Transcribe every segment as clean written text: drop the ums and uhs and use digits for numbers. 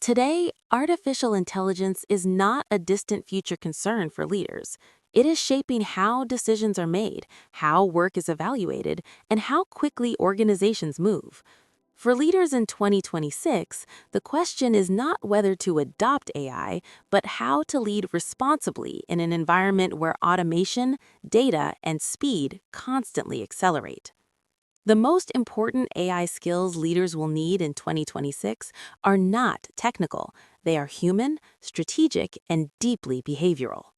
Today, artificial intelligence is not a distant future concern for leaders. It is shaping how decisions are made, how work is evaluated, and how quickly organizations move. For leaders in 2026, the question is not whether to adopt AI, but how to lead responsibly in an environment where automation, data, and speed constantly accelerate. The most important AI skills leaders will need in 2026 are not technical. They are human, strategic, and deeply behavioral.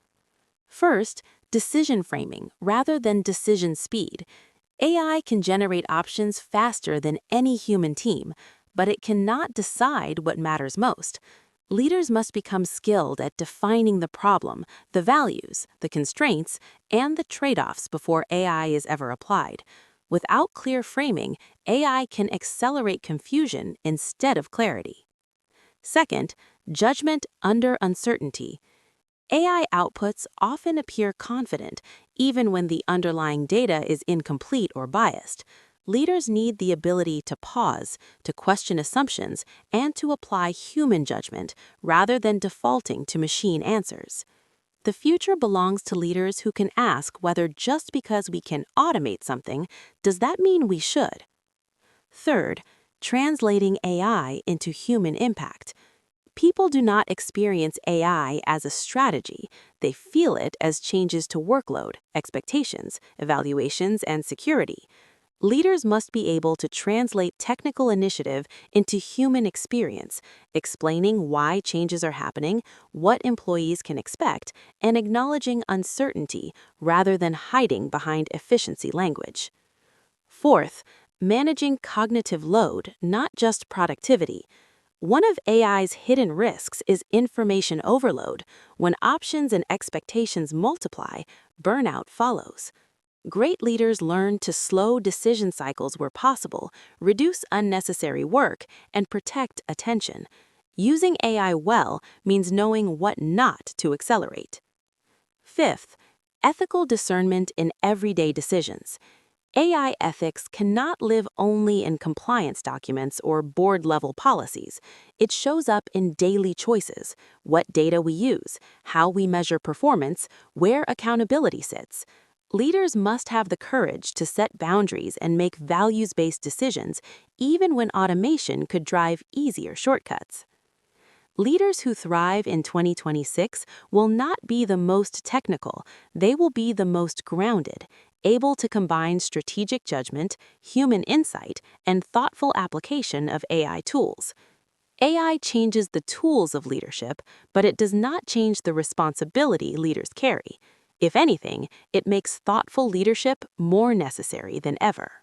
First, decision framing rather than decision speed. AI can generate options faster than any human team, but it cannot decide what matters most. Leaders must become skilled at defining the problem, the values, the constraints, and the trade-offs before AI is ever applied. Without clear framing, AI can accelerate confusion instead of clarity. Second, judgment under uncertainty. AI outputs often appear confident, even when the underlying data is incomplete or biased. Leaders need the ability to pause, to question assumptions, and to apply human judgment rather than defaulting to machine answers. The future belongs to leaders who can ask whether just because we can automate something, does that mean we should? Third, translating AI into human impact. People do not experience AI as a strategy. They feel it as changes to workload, expectations, evaluations, and security. Leaders must be able to translate technical initiative into human experience, explaining why changes are happening, what employees can expect, and acknowledging uncertainty rather than hiding behind efficiency language. Fourth, managing cognitive load, not just productivity. One of AI's hidden risks is information overload. When options and expectations multiply, burnout follows. Great leaders learn to slow decision cycles where possible, reduce unnecessary work, and protect attention. Using AI well means knowing what not to accelerate. Fifth, ethical discernment in everyday decisions. AI ethics cannot live only in compliance documents or board-level policies. It shows up in daily choices, what data we use, how we measure performance, where accountability sits. Leaders must have the courage to set boundaries and make values-based decisions, even when automation could drive easier shortcuts. Leaders who thrive in 2026 will not be the most technical, they will be the most grounded, able to combine strategic judgment, human insight, and thoughtful application of AI tools. AI changes the tools of leadership, but it does not change the responsibility leaders carry. If anything, it makes thoughtful leadership more necessary than ever.